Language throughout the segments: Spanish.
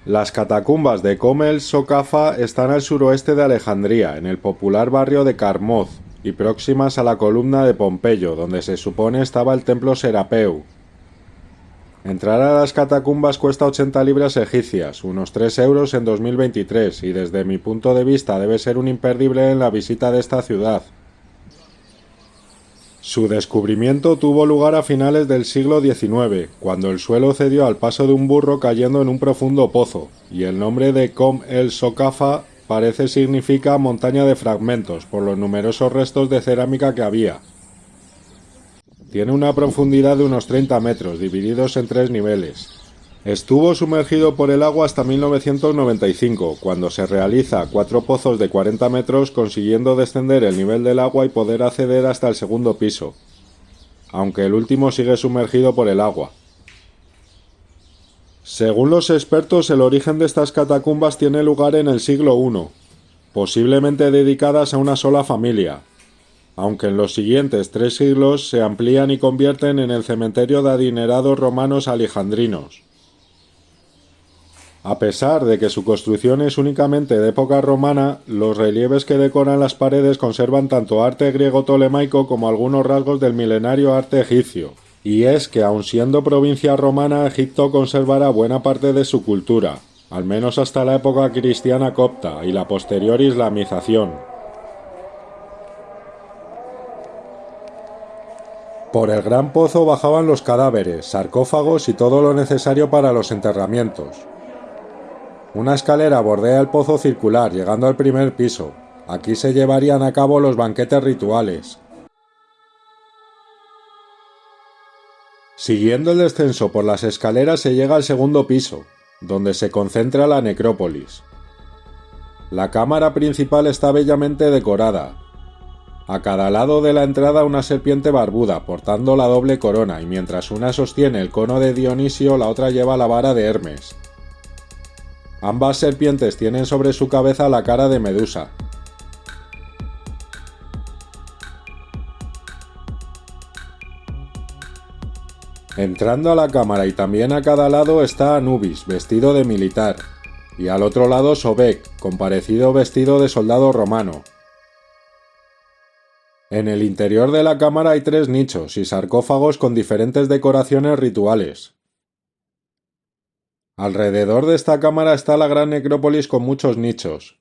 Las catacumbas de Kom el Soqafa están al suroeste de Alejandría, en el popular barrio de Carmoz, y próximas a la columna de Pompeyo, donde se supone estaba el templo Serapeu. Entrar a las catacumbas cuesta 80 libras egipcias, unos 3 euros en 2023, y desde mi punto de vista debe ser un imperdible en la visita de esta ciudad. Su descubrimiento tuvo lugar a finales del siglo XIX, cuando el suelo cedió al paso de un burro cayendo en un profundo pozo, y el nombre de Kom el Soqafa parece significa montaña de fragmentos, por los numerosos restos de cerámica que había. Tiene una profundidad de unos 30 metros, divididos en 3 niveles. Estuvo sumergido por el agua hasta 1995, cuando se realiza 4 pozos de 40 metros consiguiendo descender el nivel del agua y poder acceder hasta el segundo piso, aunque el último sigue sumergido por el agua. Según los expertos, el origen de estas catacumbas tiene lugar en el siglo I, posiblemente dedicadas a una sola familia, aunque en los siguientes 3 siglos se amplían y convierten en el cementerio de adinerados romanos alejandrinos. A pesar de que su construcción es únicamente de época romana, los relieves que decoran las paredes conservan tanto arte griego-tolemaico como algunos rasgos del milenario arte egipcio. Y es que, aun siendo provincia romana, Egipto conservará buena parte de su cultura, al menos hasta la época cristiana copta y la posterior islamización. Por el gran pozo bajaban los cadáveres, sarcófagos y todo lo necesario para los enterramientos. Una escalera bordea el pozo circular, llegando al primer piso. Aquí se llevarían a cabo los banquetes rituales. Siguiendo el descenso por las escaleras se llega al segundo piso, donde se concentra la necrópolis. La cámara principal está bellamente decorada. A cada lado de la entrada una serpiente barbuda, portando la doble corona, y mientras una sostiene el cono de Dionisio, la otra lleva la vara de Hermes. Ambas serpientes tienen sobre su cabeza la cara de Medusa. Entrando a la cámara y también a cada lado está Anubis, vestido de militar, y al otro lado Sobek, con parecido vestido de soldado romano. En el interior de la cámara hay 3 nichos y sarcófagos con diferentes decoraciones rituales. Alrededor de esta cámara está la gran necrópolis con muchos nichos.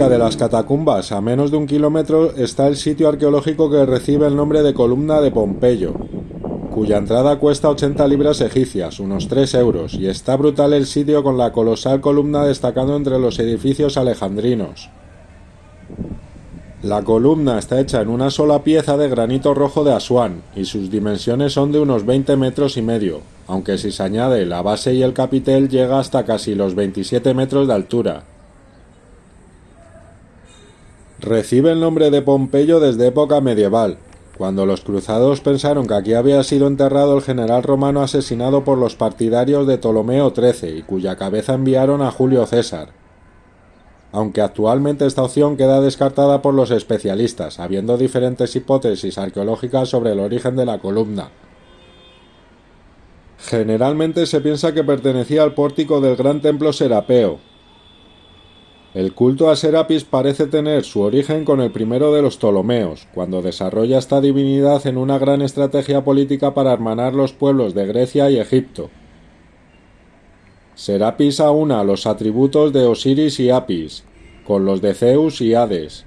de las catacumbas, a menos de 1 kilómetro, está el sitio arqueológico que recibe el nombre de Columna de Pompeyo, cuya entrada cuesta 80 libras egipcias, unos 3 euros, y está brutal el sitio con la colosal columna destacando entre los edificios alejandrinos. La columna está hecha en una sola pieza de granito rojo de Asuán, y sus dimensiones son de unos 20 metros y medio, aunque si se añade la base y el capitel llega hasta casi los 27 metros de altura. Recibe el nombre de Pompeyo desde época medieval, cuando los cruzados pensaron que aquí había sido enterrado el general romano asesinado por los partidarios de Ptolomeo XIII y cuya cabeza enviaron a Julio César. Aunque actualmente esta opción queda descartada por los especialistas, habiendo diferentes hipótesis arqueológicas sobre el origen de la columna. Generalmente se piensa que pertenecía al pórtico del gran templo Serapeo. El culto a Serapis parece tener su origen con el primero de los Ptolomeos, cuando desarrolla esta divinidad en una gran estrategia política para hermanar los pueblos de Grecia y Egipto. Serapis aúna los atributos de Osiris y Apis, con los de Zeus y Hades.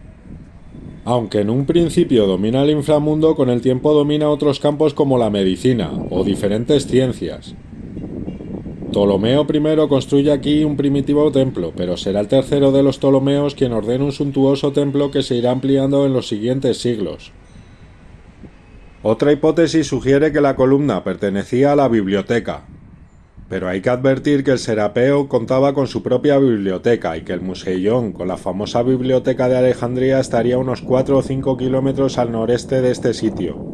Aunque en un principio domina el inframundo, con el tiempo domina otros campos como la medicina o diferentes ciencias. Ptolomeo I construye aquí un primitivo templo, pero será el tercero de los Ptolomeos quien ordena un suntuoso templo que se irá ampliando en los siguientes siglos. Otra hipótesis sugiere que la columna pertenecía a la biblioteca, pero hay que advertir que el Serapeo contaba con su propia biblioteca y que el Museión, con la famosa biblioteca de Alejandría, estaría a unos 4 o 5 kilómetros al noreste de este sitio.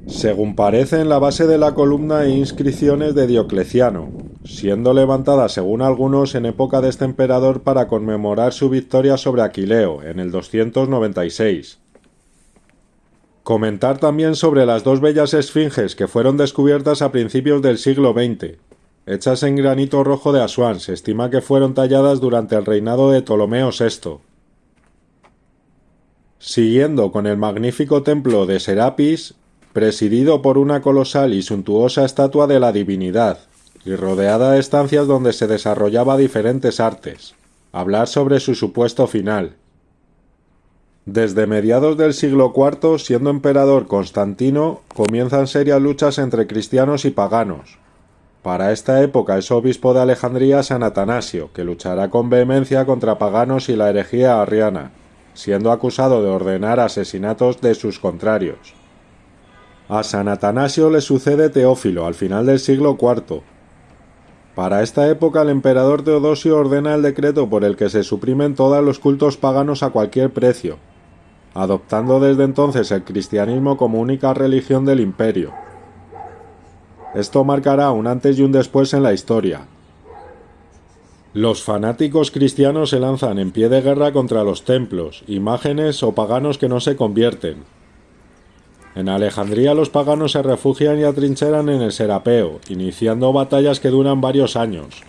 Según parece, en la base de la columna hay inscripciones de Diocleciano, siendo levantada según algunos en época de este emperador para conmemorar su victoria sobre Aquileo en el 296. Comentar también sobre las dos bellas esfinges que fueron descubiertas a principios del siglo XX. Hechas en granito rojo de Asuán, se estima que fueron talladas durante el reinado de Ptolomeo VI. Siguiendo con el magnífico templo de Serapis, presidido por una colosal y suntuosa estatua de la divinidad, y rodeada de estancias donde se desarrollaba diferentes artes. Hablar sobre su supuesto final. Desde mediados del siglo IV, siendo emperador Constantino, comienzan serias luchas entre cristianos y paganos. Para esta época es obispo de Alejandría San Atanasio, que luchará con vehemencia contra paganos y la herejía arriana, siendo acusado de ordenar asesinatos de sus contrarios. A San Atanasio le sucede Teófilo al final del siglo IV. Para esta época el emperador Teodosio ordena el decreto por el que se suprimen todos los cultos paganos a cualquier precio, adoptando desde entonces el cristianismo como única religión del imperio. Esto marcará un antes y un después en la historia. Los fanáticos cristianos se lanzan en pie de guerra contra los templos, imágenes o paganos que no se convierten. En Alejandría los paganos se refugian y atrincheran en el Serapeo, iniciando batallas que duran varios años.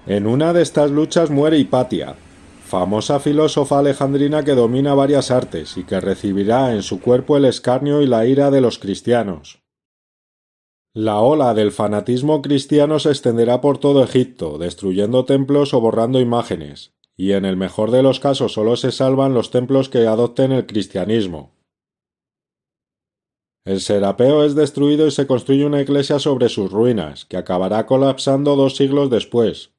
En una de estas luchas muere Hipatia, famosa filósofa alejandrina que domina varias artes y que recibirá en su cuerpo el escarnio y la ira de los cristianos. La ola del fanatismo cristiano se extenderá por todo Egipto, destruyendo templos o borrando imágenes, y en el mejor de los casos solo se salvan los templos que adopten el cristianismo. El Serapeo es destruido y se construye una iglesia sobre sus ruinas, que acabará colapsando 2 siglos después.